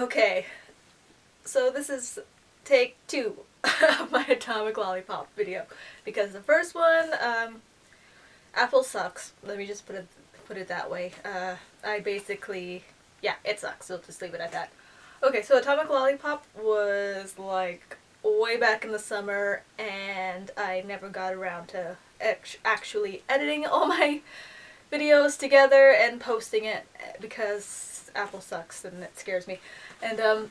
Okay, so this is take 2 of my Atomic Lollipop video, because the first one, Apple sucks. Let me just put it that way. I basically, yeah, it sucks, so just leave it at that. Okay, so Atomic Lollipop was like way back in the summer, and I never got around to actually editing all my videos together and posting it because Apple sucks and it scares me. And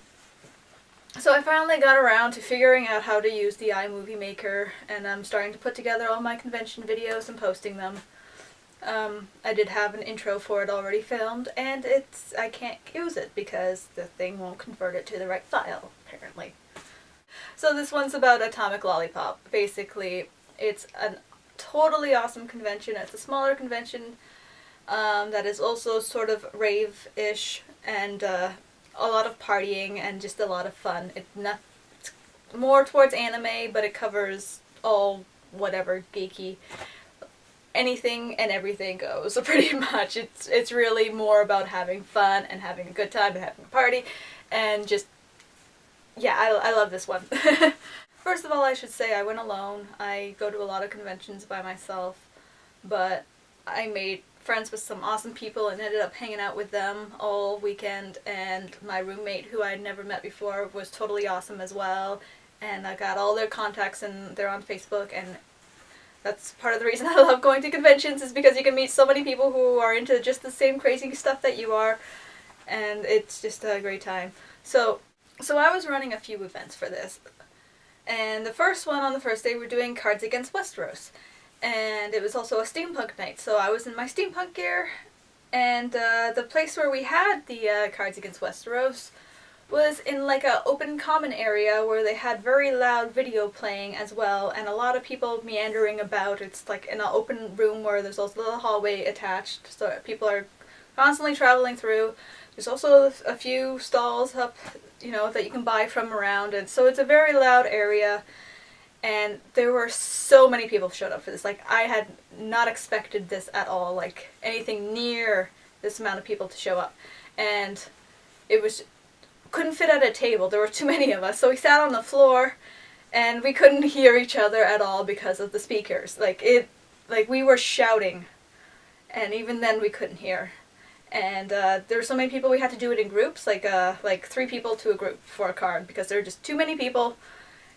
so I finally got around to figuring out how to use the iMovie Maker, and I'm starting to put together all my convention videos and posting them. I did have an intro for it already filmed, and I can't use it because the thing won't convert it to the right file, apparently. So this one's about Atomic Lollipop. Basically, it's a totally awesome convention. It's a smaller convention that is also sort of rave-ish, and a lot of partying and just a lot of fun. It's more towards anime, but it covers all whatever geeky. Anything and everything goes, pretty much. It's really more about having fun and having a good time and having a party, and just, yeah, I love this one. First of all, I should say I went alone. I go to a lot of conventions by myself, but I made friends with some awesome people and ended up hanging out with them all weekend, and my roommate, who I'd never met before, was totally awesome as well, and I got all their contacts and they're on Facebook, and that's part of the reason I love going to conventions, is because you can meet so many people who are into just the same crazy stuff that you are, and it's just a great time. So I was running a few events for this, and the first one, on the first day, we're doing Cards Against Westeros, and it was also a steampunk night, so I was in my steampunk gear, and the place where we had the Cards Against Westeros was in like a open common area where they had very loud video playing as well, and a lot of people meandering about. It's like in an open room where there's also a little hallway attached, so people are constantly traveling through. There's also a few stalls up, that you can buy from around, and so it's a very loud area, and there were so many people who showed up for this. Like, I had not expected this at all, like anything near this amount of people to show up, and it was couldn't fit at a table. There were too many of us, so we sat on the floor, and we couldn't hear each other at all because of the speakers. Like we were shouting, and even then we couldn't hear. And there were so many people, we had to do it in groups, like 3 people to a group for a card, because there were just too many people.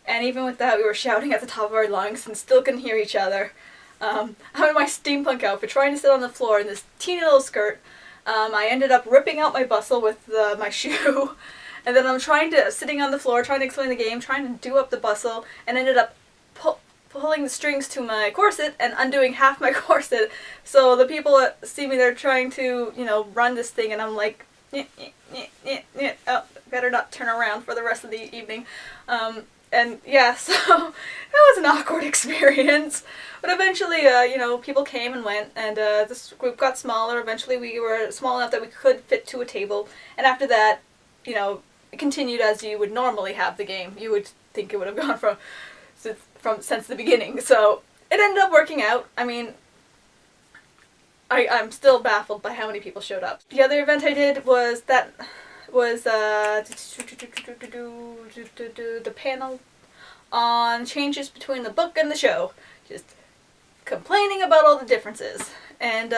And even with that, we were shouting at the top of our lungs and still couldn't hear each other. I'm in my steampunk outfit, trying to sit on the floor in this teeny little skirt. I ended up ripping out my bustle with my shoe. And then I'm sitting on the floor, trying to explain the game, trying to do up the bustle, and ended up pulling the strings to my corset and undoing half my corset. So the people that see me, they're trying to, run this thing, and I'm like, oh, better not turn around for the rest of the evening. And yeah, so that was an awkward experience. But eventually, people came and went, and this group got smaller. Eventually we were small enough that we could fit to a table, and after that, it continued as you would normally have the game. You would think it would have gone since the beginning. So it ended up working out. I mean, I'm still baffled by how many people showed up. The other event I did was the panel on changes between the book and the show. Just complaining about all the differences. And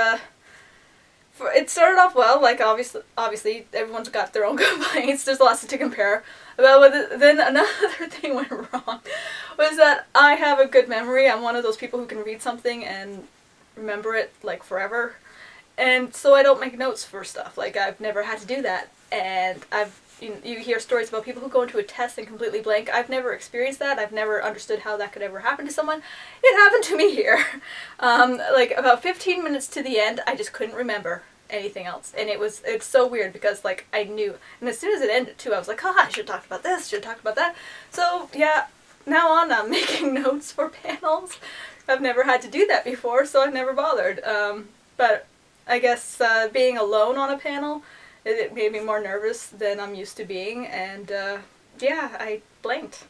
it started off well. Like, obviously everyone's got their own complaints. There's lots to compare about. Then another thing went wrong was that I have a good memory. I'm one of those people who can read something and remember it like forever, and so I don't make notes for stuff. Like, I've never had to do that, and you hear stories about people who go into a test and completely blank. I've never experienced that. I've never understood how that could ever happen to someone. It happened to me here. Like, about 15 minutes to the end, I just couldn't remember anything else, and it's so weird because, like, I knew, and as soon as it ended too, I was like, I should have talked about this, should have talked about that. So yeah, now on, I'm making notes for panels. I've never had to do that before, so I've never bothered. But I guess being alone on a panel, it made me more nervous than I'm used to being, and yeah, I blanked.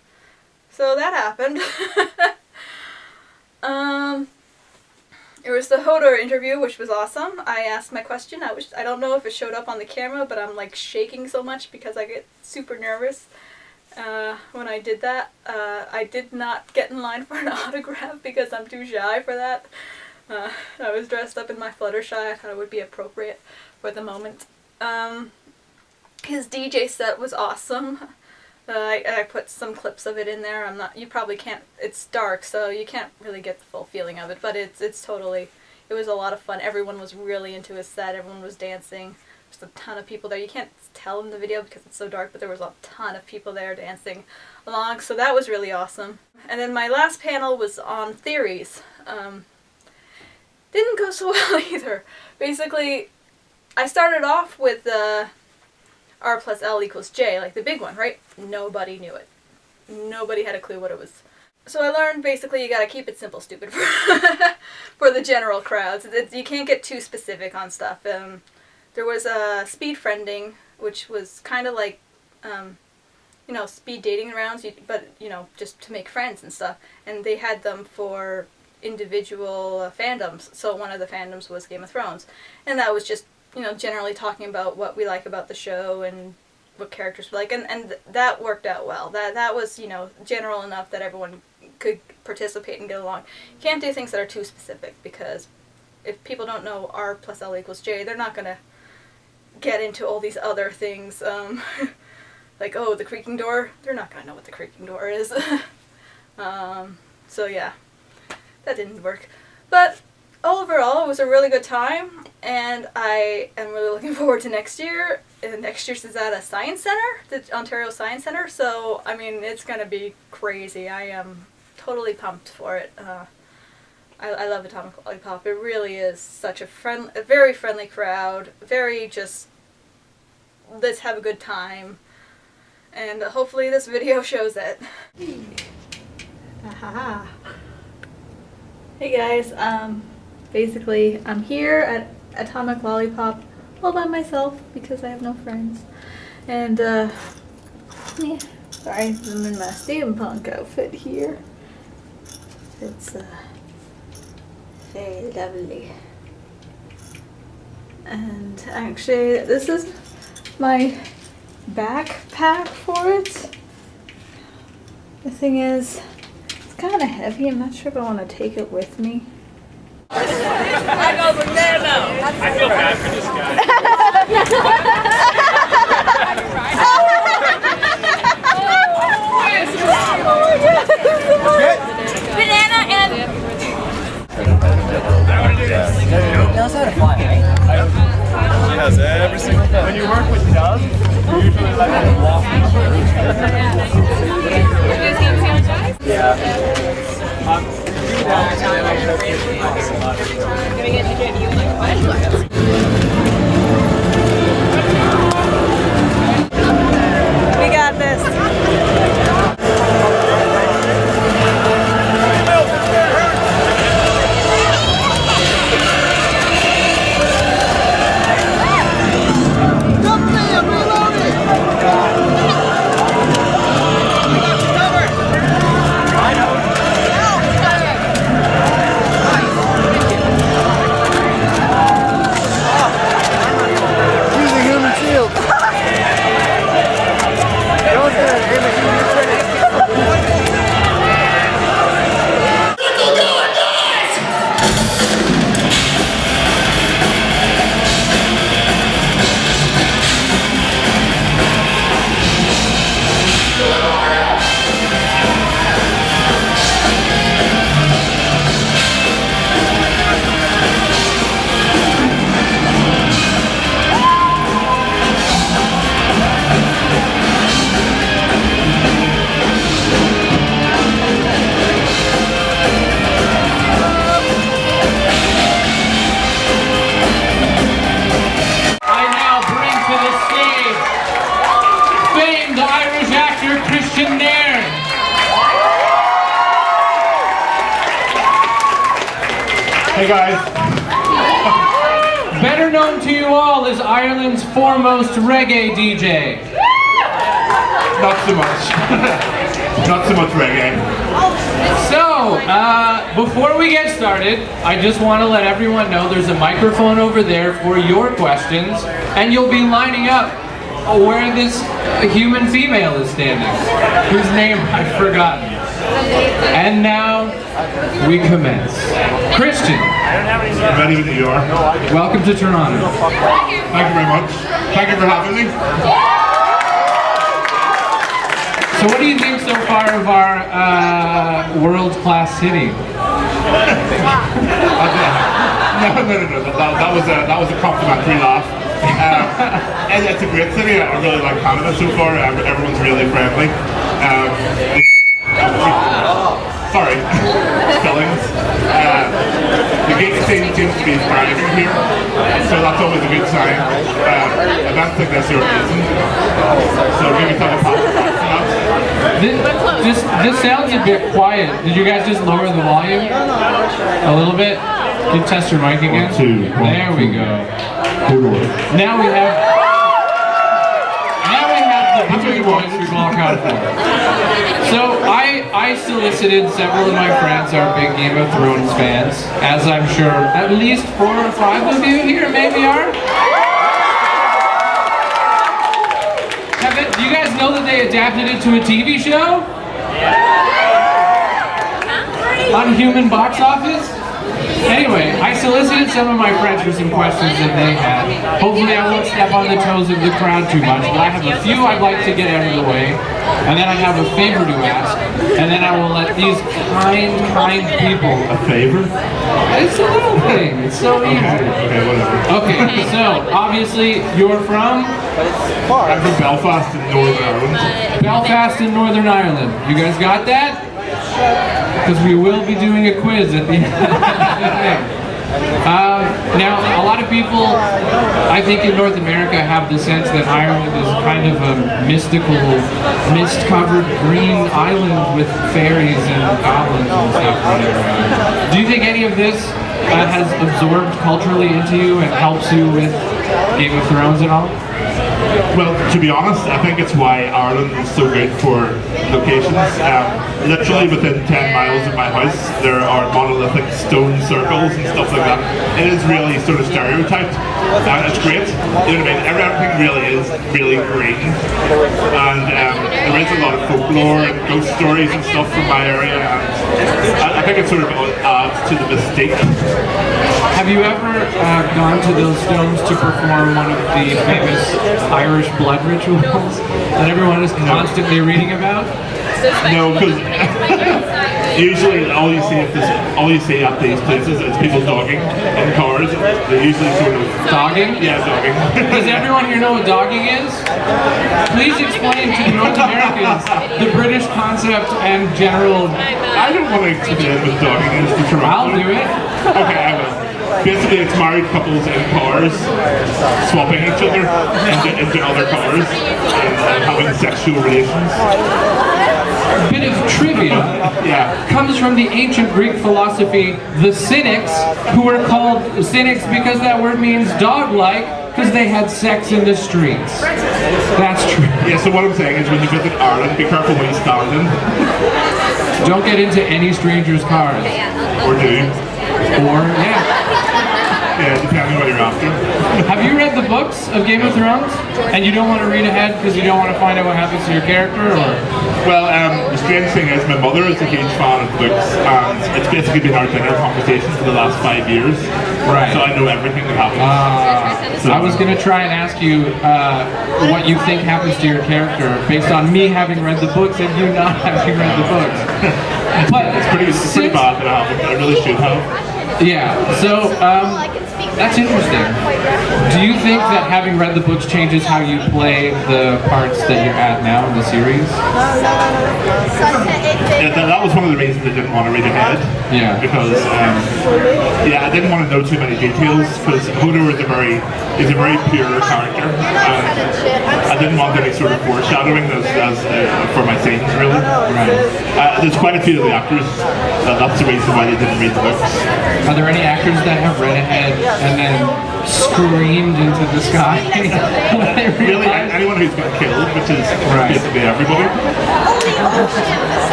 So that happened. It was the Hodor interview, which was awesome. I asked my question. I don't know if it showed up on the camera, but I'm like shaking so much because I get super nervous when I did that. I did not get in line for an autograph because I'm too shy for that. I was dressed up in my Fluttershy. I thought it would be appropriate for the moment. His DJ set was awesome. I put some clips of it in there. You probably can't, it's dark, so you can't really get the full feeling of it, but it's totally, it was a lot of fun. Everyone was really into his set. Everyone was dancing. There's a ton of people there. You can't tell in the video because it's so dark, but there was a ton of people there dancing along, so that was really awesome. And then my last panel was on theories. Didn't go so well either. Basically, I started off with R plus L equals J, like the big one, right? Nobody knew it. Nobody had a clue what it was. So I learned basically you gotta keep it simple, stupid for the general crowds. You can't get too specific on stuff. There was speed friending, which was kind of like, you know, speed dating rounds, but, you know, just to make friends and stuff. And they had them for individual fandoms. So one of the fandoms was Game of Thrones. And that was just, you know, generally talking about what we like about the show and what characters we like, and that worked out well. That was, you know, general enough that everyone could participate and get along. You can't do things that are too specific, because if people don't know R plus L equals J, they're not gonna get into all these other things, like, oh, the creaking door. They're not gonna know what the creaking door is. So yeah, that didn't work. But overall, it was a really good time, and I am really looking forward to next year. Next year's is at a science center, the Ontario Science Center, so, I mean, it's going to be crazy. I am totally pumped for it. I love Atomic Lollipop. It really is such a very friendly crowd, very just, let's have a good time, and hopefully this video shows it. Hey guys, basically, I'm here at Atomic Lollipop all by myself because I have no friends. And, yeah, sorry, I'm in my steampunk outfit here. It's, very lovely. And actually, this is my backpack for it. The thing is, it's kind of heavy. I'm not sure if I want to take it with me. I go from there now. I feel bad for this guy. Banana and... He knows how to fly, right? He has every single thing. When you work with doves, you usually let them walk. Yeah. We got this. Kristian Nairn. Hey guys. Better known to you all as Ireland's foremost reggae DJ. Not so much. Not so much reggae. So, So, before we get started, I just want to let everyone know there's a microphone over there for your questions, and you'll be lining up where this human female is standing, whose name I've forgotten. And now, we commence. Kristian. Ready when you are. Welcome to Toronto. Thank you very much. Thank you for having me. So what do you think so far of our world-class city? No. That was a complimentary laugh. And it's a great city. I really like Canada so far. Everyone's really friendly. Sorry, spellings. The gate scene seems to be thriving here, so that's always a good sign. Events like this are amazing. So give yourself a pop. This sounds a bit quiet. Did you guys just lower the volume a little bit? Can you test your mic again? There we go. Now we have the big voice we've all come for. So I solicited several of my friends, our big Game of Thrones fans, as I'm sure at least 4 or 5 of you here maybe are. Do you guys know that they adapted it to a TV show? On Human Box Office? Anyway, I solicited some of my friends for some questions that they had. Hopefully I won't step on the toes of the crowd too much, but I have a few I'd like to get out of the way, and then I have a favor to ask, and then I will let these kind people... A favor? It's a little thing, it's so easy. Okay, whatever. Okay, so, obviously, you're from? I'm from Belfast in Northern Ireland. Belfast in Northern Ireland. You guys got that? Because we will be doing a quiz at the end of the thing. Now, a lot of people, I think in North America, have the sense that Ireland is kind of a mystical, mist-covered green island with fairies and goblins and stuff running around. Do you think any of this has absorbed culturally into you and helps you with Game of Thrones at all? Well, to be honest, I think it's why Ireland is so good for locations. Literally within 10 miles of my house, there are monolithic stone circles and stuff like that. It is really sort of stereotyped, and it's great. You know what I mean? Everything really is really green, and there is a lot of folklore and ghost stories and stuff from my area, and I think it sort of adds to the mystique. Have you ever gone to those stones to perform one of the famous Irish blood rituals that everyone is constantly reading about? No, because usually all you see at these places is people dogging in cars. They usually sort of dogging. Yeah, dogging. Does everyone here know what dogging is? Please explain to North Americans the British concept and general. I don't want to explain what dogging is to Toronto. I'll do it. Okay, I will. Basically, it's married couples in cars swapping each other into other cars and having sexual relations. A bit of trivia comes from the ancient Greek philosophy, the Cynics, who were called Cynics because that word means dog-like, because they had sex in the streets. That's true. Yeah, so what I'm saying is when you visit Ireland, be careful when you stand in. Don't get into any strangers' cars. Or do. Or, yeah, depending on what you're after. Have you read the books of Game of Thrones? And you don't want to read ahead because you don't want to find out what happens to your character, or? Well, the strange thing is my mother is a huge fan of the books, and it's basically been our dinner conversations for the last 5 years. Right. So I know everything that happens. So I was going to try and ask you what you think happens to your character based on me having read the books and you not having read the books. But it's pretty bad that it happened. I really should have. Yeah, so that's interesting. Do you think that having read the books changes how you play the parts that you're at now in the series? Yeah, that was one of the reasons I didn't want to read ahead. Yeah. Because I didn't want to know too many details because Hodor is a very pure character. I didn't want any sort of foreshadowing as for my scenes really. Right. There's quite a few of the actors that's the reason why they didn't read the books. Are there any actors that have read ahead and then screamed into the sky? when they Really, realized- anyone who's been killed, which is Right. basically everybody.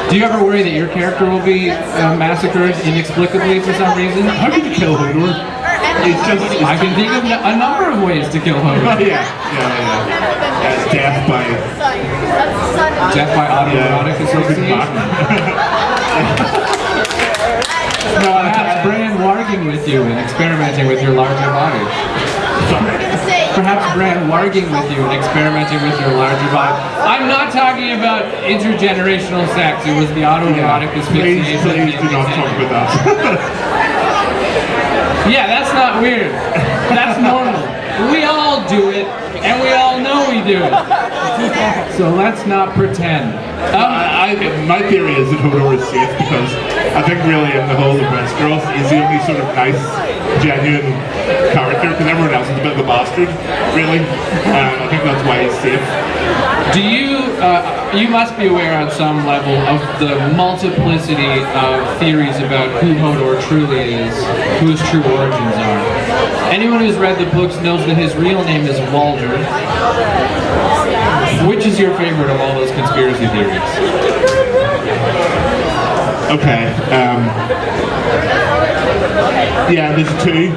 Do you ever worry that your character will be massacred inexplicably for some reason? How did you kill Hodor? It's just... I can think of a number of ways to kill Hodor. yeah. Death by... Death by autoerotic association. Perhaps Bran warging with you and experimenting with your larger body. Perhaps Bran warging with you and experimenting with your larger body. I'm not talking about intergenerational sex. It was the autoerotic asphyxiation. Please do not talk about that. Yeah, that's not weird. That's normal. We all do it, and we all know we do it. So let's not pretend. My theory is that Hodor is safe because I think really in the whole of Westeros he's the only sort of nice, genuine character because everyone else is a bit of a bastard, really. I think that's why he's safe. Do you, you must be aware on some level of the multiplicity of theories about who Hodor truly is, who his true origins are. Anyone who's read the books knows that his real name is Walder. Which is your favorite of all those conspiracy theories? Okay. Yeah, there's two.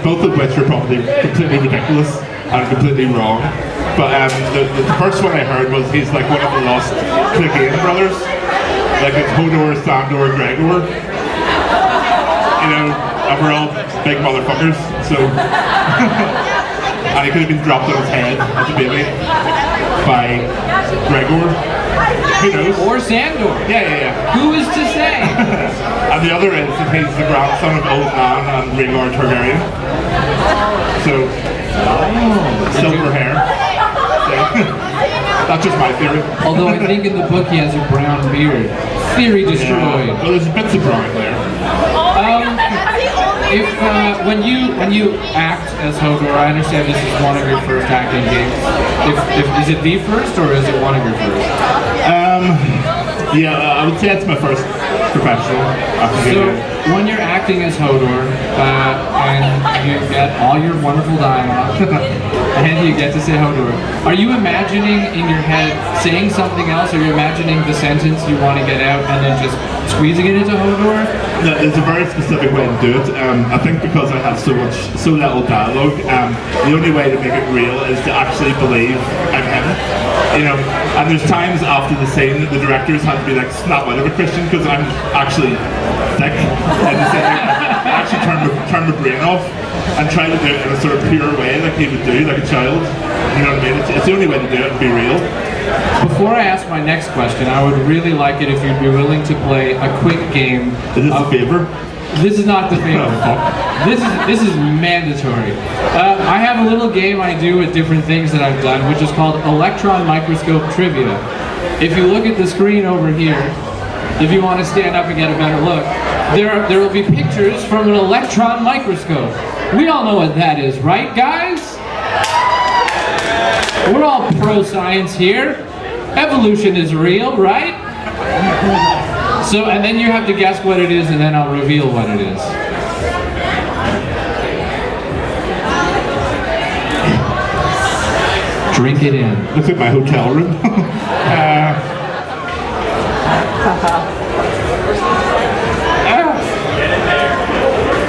Both of which are probably completely ridiculous and completely wrong. But the first one I heard was he's like one of the lost Clegane brothers. Like it's Hodor, Sandor, Gregor. You know, and we're all big motherfuckers, so... and he could have been dropped on his head as a baby by Gregor. Who knows? Or Sandor. Yeah. Who is to say? And the other is that he's the grandson of Old Man and Rhaegar Targaryen. So, silver hair. That's just my theory. Although I think in the book he has a brown beard. Theory destroyed. Well, there's bits of brown there. If when you act as Hodor, I understand this is one of your first acting gigs. If is it the first or is it one of your first? Yeah, I would say it's my first professional acting So gig. when you're acting as Hodor and you get all your wonderful dialogue and you get to say Hodor, are you imagining in your head saying something else? Or are you imagining the sentence you want to get out and then just squeezing it into Hodor? No, there's a very specific way to do it. I think because I have so little dialogue, the only way to make it real is to actually believe I'm him. You know, and there's times after the scene that the directors had to be like, snap out of it, Christian, because I'm actually thick. And they say, I actually turn my brain off and try to do it in a sort of pure way, like he would do, like a child. You know what I mean? It's the only way to do it and be real. Before I ask my next question, I would really like it if you'd be willing to play a quick game. Is this a favor? This is not the favor. This is mandatory. I have a little game I do with different things that I've done, which is called Electron Microscope Trivia. If you look at the screen over here, if you want to stand up and get a better look, there will be pictures from an electron microscope. We all know what that is, right, guys? We're all pro-science here. Evolution is real, right? So, and then you have to guess what it is, and then I'll reveal what it is. Drink it in. Looks like my hotel room.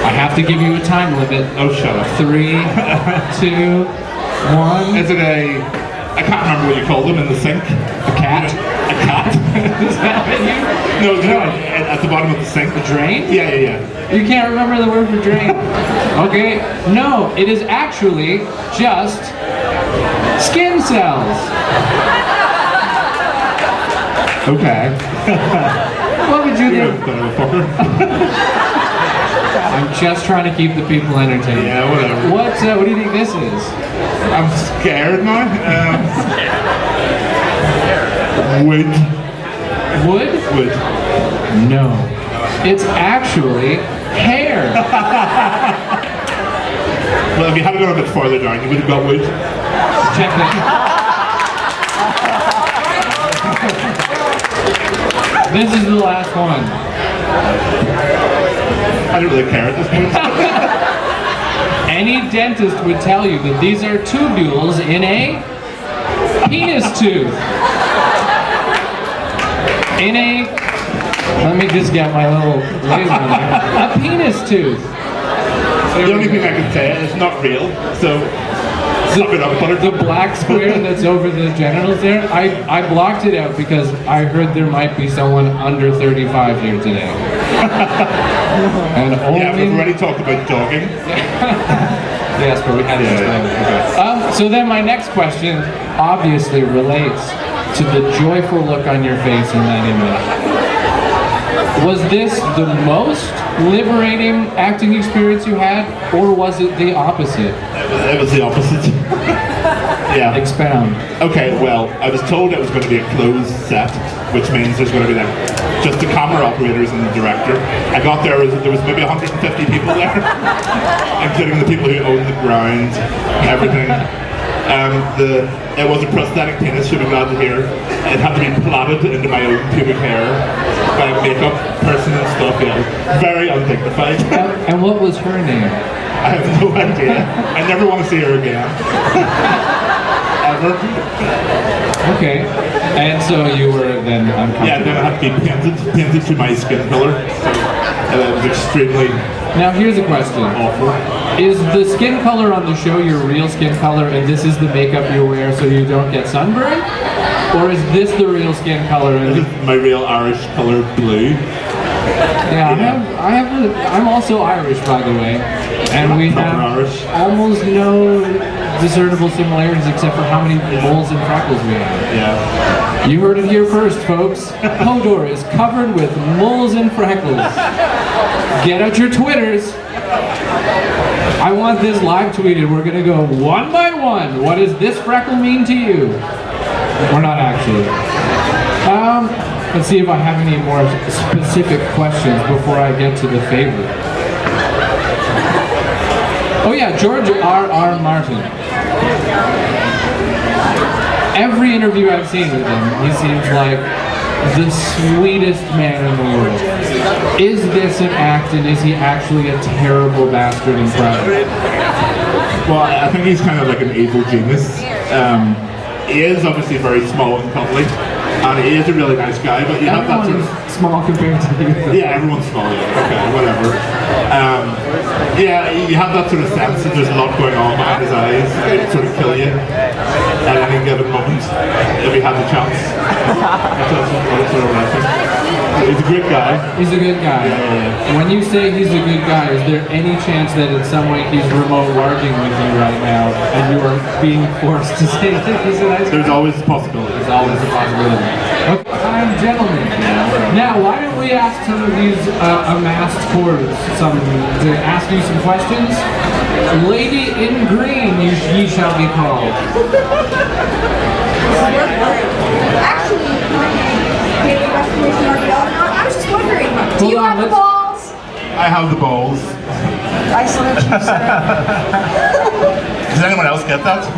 I have to give you a time limit. Oh, shut up. 3, 2, 1. Is it a... I can't remember what you call them in the sink. A cat? A cat? Is that what you? No, at the bottom of the sink. The drain? Yeah. You can't remember the word for drain. Okay. No, it is actually just skin cells. Okay. What would you You're a do? bit of a fucker. I'm just trying to keep the people entertained. Yeah, whatever. What do you think this is? I'm scared now. Wood. Wood? Wood. No. It's actually hair. Well, if you had gone a bit farther down, you would have got wood. Check that. This is the last one. I don't really care at this point. Any dentist would tell you that these are tubules in a penis tooth. In a, let me just get my little laser there. A penis tooth. The only thing I can say is it's not real, so suck it up, butter. The black square that's over the genitals there, I blocked it out because I heard there might be someone under 35 here today. And only... Yeah, we've already talked about dogging. Yes, but we had to explain it. Okay. So then my next question obviously relates to the joyful look on your face in that image. Was this the most liberating acting experience you had, or was it the opposite? It was the opposite. Yeah. Expound. Okay, well, I was told it was going to be a closed set, which means there's going to be like just the camera operators and the director. I got there was maybe 150 people there, including the people who own the ground, everything. It was a prosthetic penis, you'll be glad to hear. It had to be plotted into my own pubic hair by a makeup person and stuff. Yeah, very undignified. And what was her name? I have no idea. I never want to see her again. Ever. Okay. And so you were then uncomfortable. Yeah, then I had to be painted to my skin color. So it was extremely... Now here's a question. Awful. Is the skin color on the show your real skin color and this is the makeup you wear so you don't get sunburned? Or is this the real skin color? And this is my real Irish color, blue. Yeah, I'm also Irish, by the way. And we have almost no discernible similarities except for how many moles and freckles we have. Yeah. You heard it here first, folks. Hodor is covered with moles and freckles. Get out your Twitters. I want this live tweeted. We're going to go one by one. What does this freckle mean to you? Or not actually. Let's see if I have any more specific questions before I get to the favorite. Oh yeah, George R.R. Martin. Every interview I've seen with him, he seems like the sweetest man in the world. Is this an act, and is he actually a terrible bastard in private? Well, I think he's kind of like an evil genius. He is obviously very small and cuddly, and he is a really nice guy, but you have that sort of... small compared to you. Yeah, everyone's small, yeah. Okay, whatever. Yeah, you have that sort of sense that there's a lot going on behind his eyes, and it sort of kill you at any given moment, if he had the chance. That's sort of what I think. He's a good guy. He's a good guy. Yeah. When you say he's a good guy, is there any chance that in some way he's remote larging with you right now and you are being forced to say that he's a nice guy? There's always a possibility. There's always a possibility. Okay, fine, gentlemen. Now, why don't we ask some of these amassed hordes to ask you some questions? Lady in green, ye shall be called. Actually, maybe restoration or development. I was just wondering, do you have the balls? I have the balls. I salute you, sir. Does anyone else get that?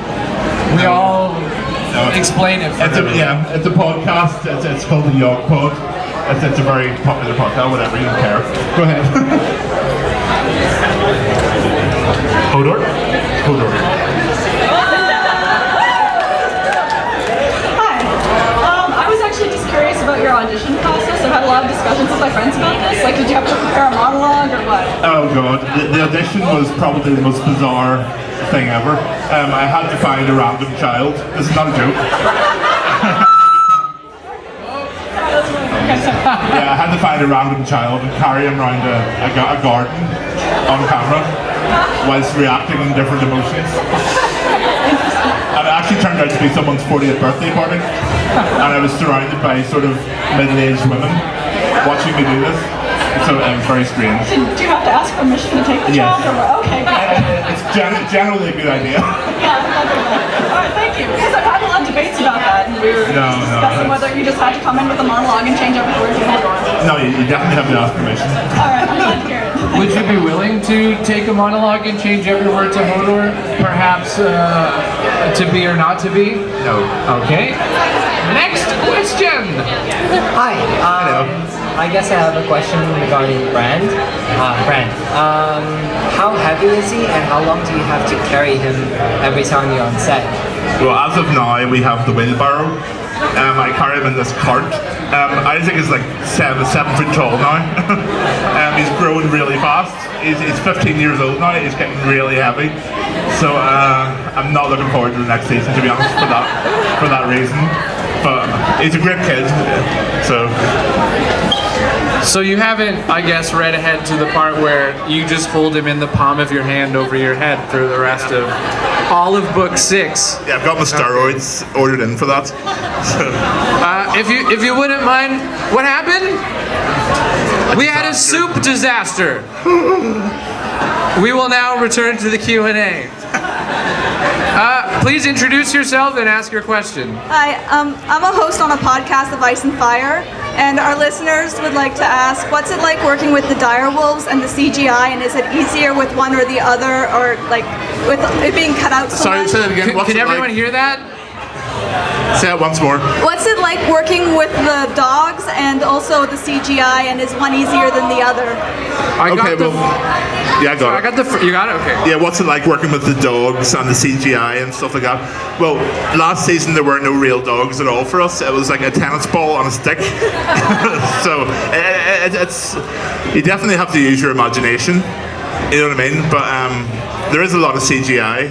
We all explain it for it's a podcast. It's called the Yog Pod. It's a very popular podcast. Whatever, you don't care. Go ahead. Hodor? Hodor. Hi. I was actually just curious about your audition process. I've had a lot of discussions with my friends about this. Like, did you have to prepare a monologue or what? Oh god, the audition was probably the most bizarre thing ever. I had to find a random child. This is not a joke. Yeah, I had to find a random child and carry him around a garden on camera whilst reacting in different emotions. And it actually turned out to be someone's 40th birthday party, and I was surrounded by sort of middle-aged women watching me do this. So it was very strange. Do you have to ask permission to take the child? Or what? Okay, good. It's generally a good idea. Yeah, alright, thank you. Because I've had a lot of debates about that, and we were discussing whether you just had to come in with a monologue and change every word to Hodor. No, you definitely have to ask permission. Alright, I'm glad to hear it. Would you be willing to take a monologue and change every word to Hodor? Perhaps to be or not to be? No. Okay. Next question! Hi. I guess I have a question regarding Brand. How heavy is he, and how long do you have to carry him every time you're on set? Well, as of now, we have the wheelbarrow. I carry him in this cart. Isaac is like 7 foot tall now. He's growing really fast. He's 15 years old now. He's getting really heavy. So I'm not looking forward to the next season, to be honest, for that reason. But he's a great kid. So you haven't, I guess, read ahead to the part where you just hold him in the palm of your hand over your head for the rest of all of book 6. Yeah, I've got my steroids ordered in for that. If you wouldn't mind, what happened? We had a soup disaster. We will now return to the Q&A. Please introduce yourself and ask your question. Hi, I'm a host on a podcast of Ice and Fire, and our listeners would like to ask, what's it like working with the direwolves and the CGI, and is it easier with one or the other, or like with it being cut out so much? Say that again. Can everyone hear that? Say it once more. What's it like working with the dogs and also the CGI, and is one easier than the other? I got the. You got it? Okay. Yeah, what's it like working with the dogs and the CGI and stuff like that? Well, last season there were no real dogs at all for us. It was like a tennis ball on a stick. So it's you definitely have to use your imagination. You know what I mean? But there is a lot of CGI.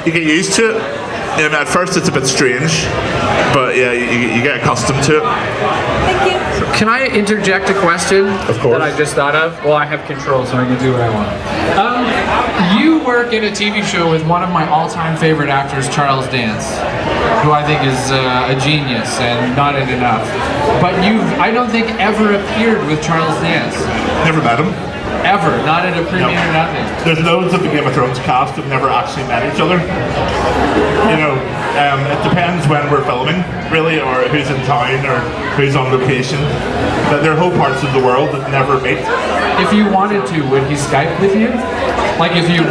You get used to it. At first it's a bit strange, but yeah, you get accustomed to it. Thank you. Can I interject a question? Of course. That I just thought of? Well, I have control, so I can do what I want. You work in a TV show with one of my all-time favorite actors, Charles Dance, who I think is a genius and not in enough. But I don't think, ever appeared with Charles Dance. Never met him. Ever, not at a premiere, nothing. There's loads of the Game of Thrones cast who've never actually met each other. You know, it depends when we're filming, really, or who's in town, or who's on location. But there are whole parts of the world that never meet. If you wanted to, would he Skype with you? Like if you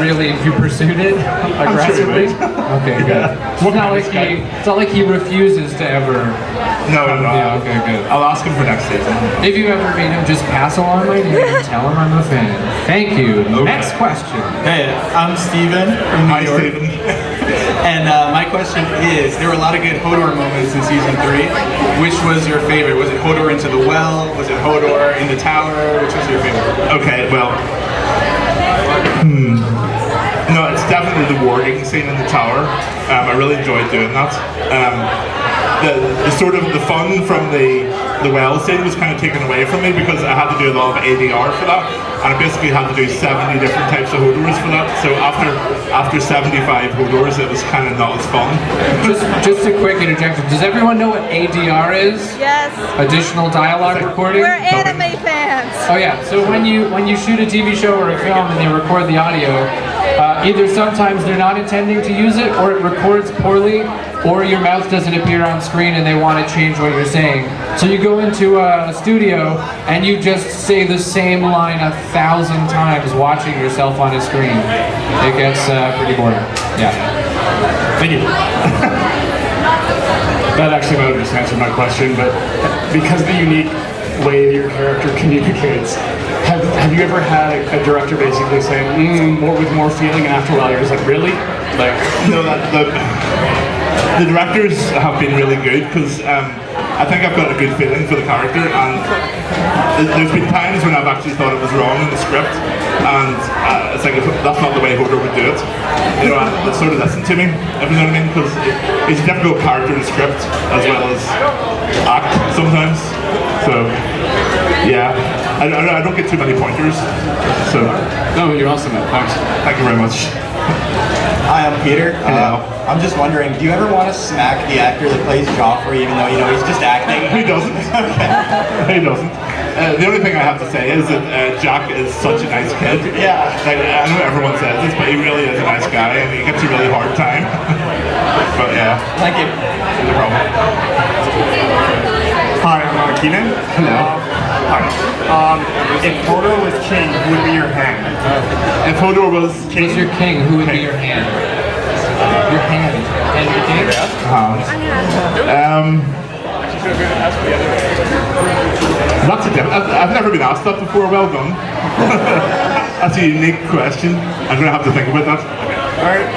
pursued it aggressively? Okay, good. It's not like he refuses to ever. No. Yeah, okay, good. I'll ask him for next season. If you ever meet him, just pass along my name and tell him I'm a fan. Thank you. Okay. Next question. Hey, I'm Steven from New York. Steven. And my question is, there were a lot of good Hodor moments in season 3. Which was your favorite? Was it Hodor into the well? Was it Hodor in the tower? Which was your favorite? Okay, well, no, it's definitely the warding scene in the tower. I really enjoyed doing that. The sort of the fun from the well scene was kind of taken away from me because I had to do a lot of ADR for that, and I basically had to do 70 different types of Hodors for that. So after 75 Hodors, it was kind of not as fun. Just a quick interjection. Does everyone know what ADR is? Yes. Additional dialogue recording. We're anime fans. Oh yeah. So when you shoot a TV show or a film and they record the audio, either sometimes they're not intending to use it, or it records poorly, or your mouth doesn't appear on screen and they want to change what you're saying. So you go into a studio and you just say the same line 1,000 times watching yourself on a screen. It gets pretty boring. Yeah. Thank you. That actually might have just answered my question, but because of the unique way your character communicates, have you ever had a director basically saying, more with more feeling, and after a while you're just like, really? Like, No, the directors have been really good because I think I've got a good feeling for the character, and there's been times when I've actually thought it was wrong in the script, and it's like, that's not the way Hodor would do it. You know, they sort of listen to me, if you know what I mean, because it's a difficult character in the script as well as act sometimes. So, yeah, I don't get too many pointers. So, no, you're awesome, man. Thanks. Thank you very much. Hi, I'm Peter. I'm just wondering, do you ever want to smack the actor that plays Joffrey, even though you know he's just acting? He doesn't. He doesn't. The only thing I have to say is that Jack is such a nice kid. Yeah. Like, I know everyone says this, but he really is a nice guy, and he gets a really hard time. But yeah. Thank you. No problem. Hi, I'm Keenan. Hello. Hi. If Hodor was king, who would be your hand? If Hodor was king, Who's your king? Who would be your hand? Your hand. And your king? That's I've never been asked that before. Well done. That's a unique question. I'm gonna have to think about that. All right.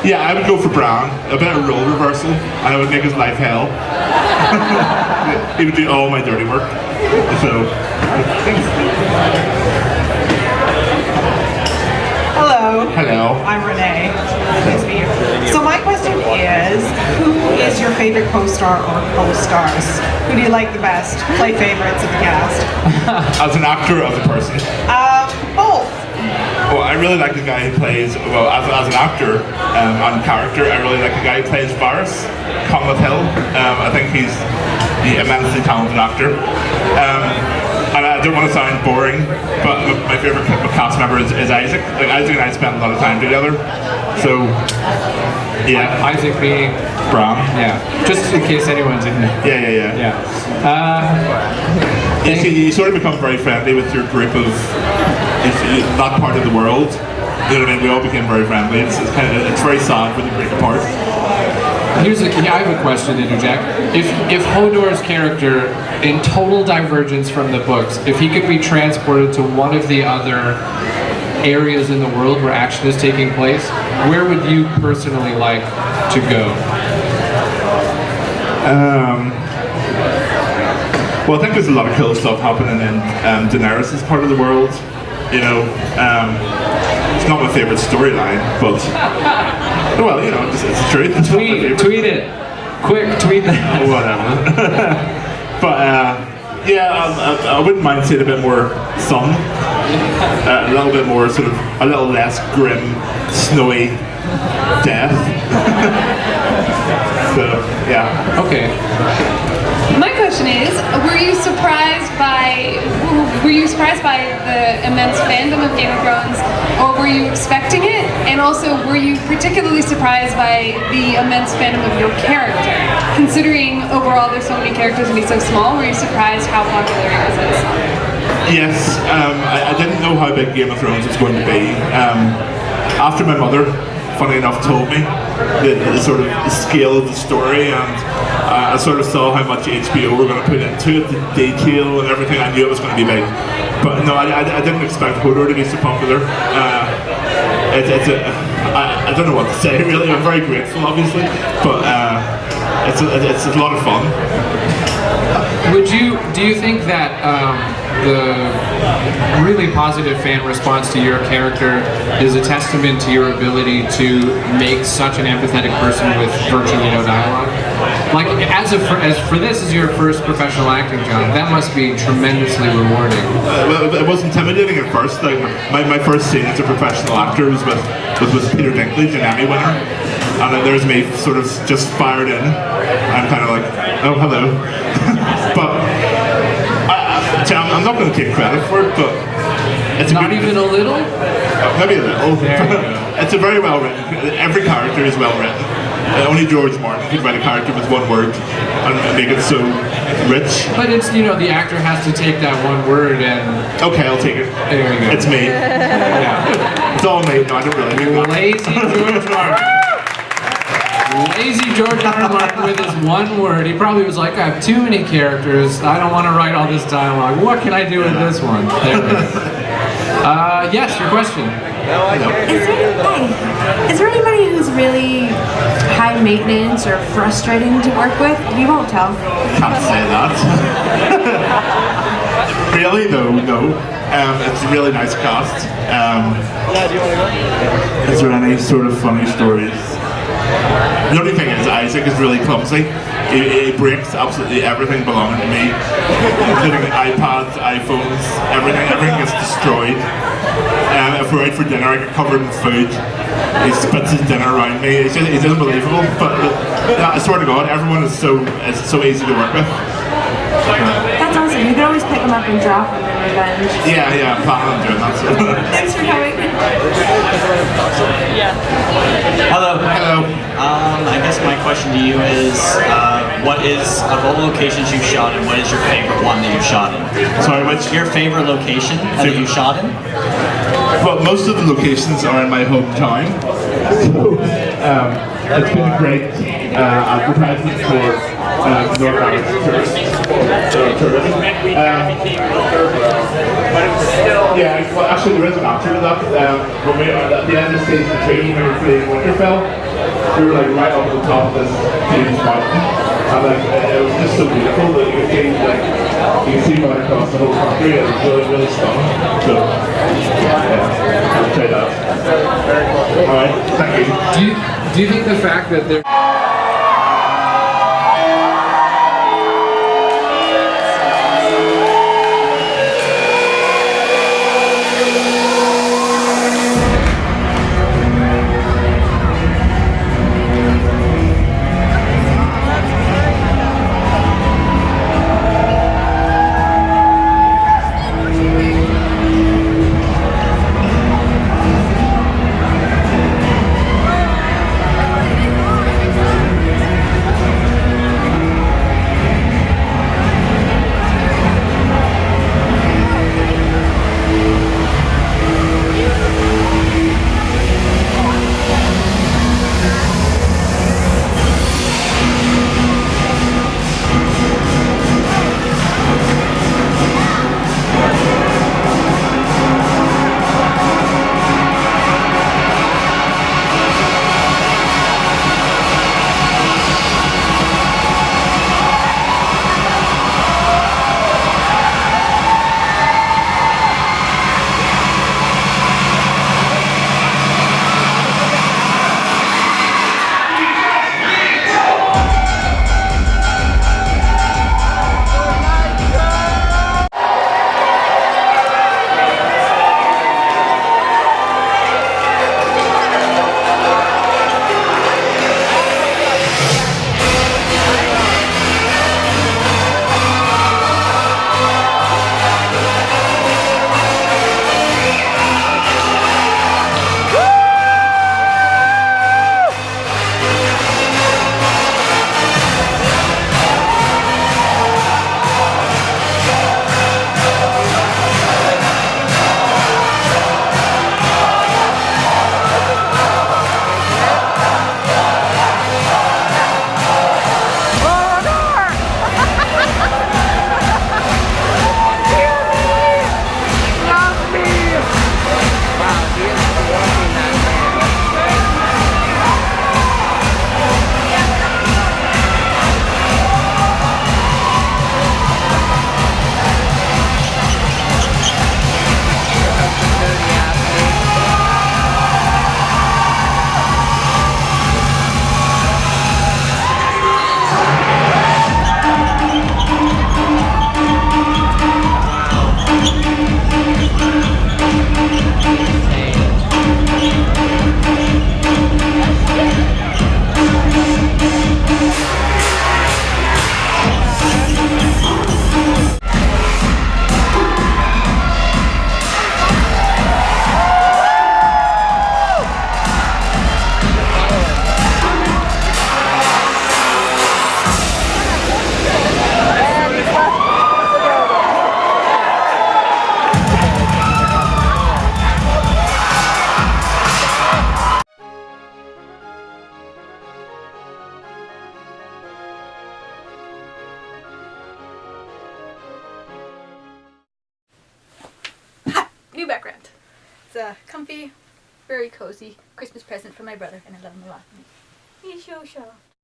Yeah, I would go for Bran. A bit of role reversal, and I would make his life hell. He would do all my dirty work. So. Hello. Hello. I'm Renee. Nice to meet you. So my question is, who is your favorite co-star or co-stars? Who do you like the best? Play favorites of the cast. As an actor or as a person? Both. Well, I really like the guy who plays, well, as an actor and character, I really like the guy who plays Varys, Conleth Hill. I think he's the immensely talented actor. And I don't want to sound boring, but my favourite cast member is Isaac. Like, Isaac and I spent a lot of time together. So, yeah. Isaac being Bran. Yeah. Just in case anyone's in there. Yeah. You sort of become very friendly with your group of that part of the world. You know what I mean? We all became very friendly. It's very sad when you break apart. I have a question to interject. If Hodor's character, in total divergence from the books, if he could be transported to one of the other areas in the world where action is taking place, where would you personally like to go? Well, I think there's a lot of cool stuff happening in Daenerys' part of the world. You know, it's not my favourite storyline, but well, you know, it's the truth. It's tweet it, quick, tweet that. Whatever. But yeah, I wouldn't mind seeing a bit more sun, a little bit more a little less grim, snowy death. So yeah. Okay. My question is, were you surprised by the immense fandom of Game of Thrones, or were you expecting it? And also, were you particularly surprised by the immense fandom of your character? Considering overall there's so many characters and he's so small, were you surprised how popular he was? Yes, I didn't know how big Game of Thrones was going to be. After my mother, funny enough, told me the sort of scale of the story, and I sort of saw how much HBO were going to put into it, the detail and everything. I knew it was going to be big. But no, I didn't expect Hodor to be so popular. I don't know what to say, really. I'm very grateful, obviously. But it's a lot of fun. Do you think that the really positive fan response to your character is a testament to your ability to make such an empathetic person with virtually no dialogue? Like, as for this is your first professional acting job, that must be tremendously rewarding. Well, it was intimidating at first. Like, my first scene as a professional actor was with Peter Dinklage, an Emmy winner, and then there's me sort of just fired in. I'm kind of like, oh, hello. But I'm not going to take credit for it, but it's not even a little? Maybe a little. It's a very well written. Every character is well written. Only George Martin could write a character with one word and make it so rich. But it's, you know, the actor has to take that one word and... Okay, I'll take it. There you go. It's me. Yeah. It's all me. No, I don't really do that. Lazy George Martin. Lazy George Martin with his one word. He probably was like, I have too many characters. I don't want to write all this dialogue. What can I do with this one? There it is. Yes, your question. Is there anybody who's really high maintenance or frustrating to work with? You won't tell. Can't say that. Really, though, no. It's a really nice cast. Is there any sort of funny stories? The only thing is, Isaac is really clumsy. He breaks absolutely everything belonging to me, including iPads, iPhones, everything. Everything gets destroyed. If we're out for dinner, I get covered in food. He spits his dinner around me. He's unbelievable. But I swear to God, everyone is so easy to work with. That's awesome. You can always pick them up and drop them in revenge. Yeah, I'm planning on doing that. So. Thanks for coming. Hello. I guess my question to you is, what is, of all locations you've shot in, what is your favorite one that you've shot in? Sorry, what's your favorite location that you shot in? Well, most of the locations are in my hometown. It's been a great advertisement for Northern Ireland tourism. Yeah, well, actually there is an answer to that. When we at the end of stage 2, when we were playing Winterfell, we were like right up at the top of this huge mountain, and like it was just so beautiful that you could see right across the whole country. It was really, really stunning. So yeah, I'll try that. All right, thank you. Do you think the fact that they're new background. It's comfy, very cozy Christmas present for my brother, and I love him a lot. He's so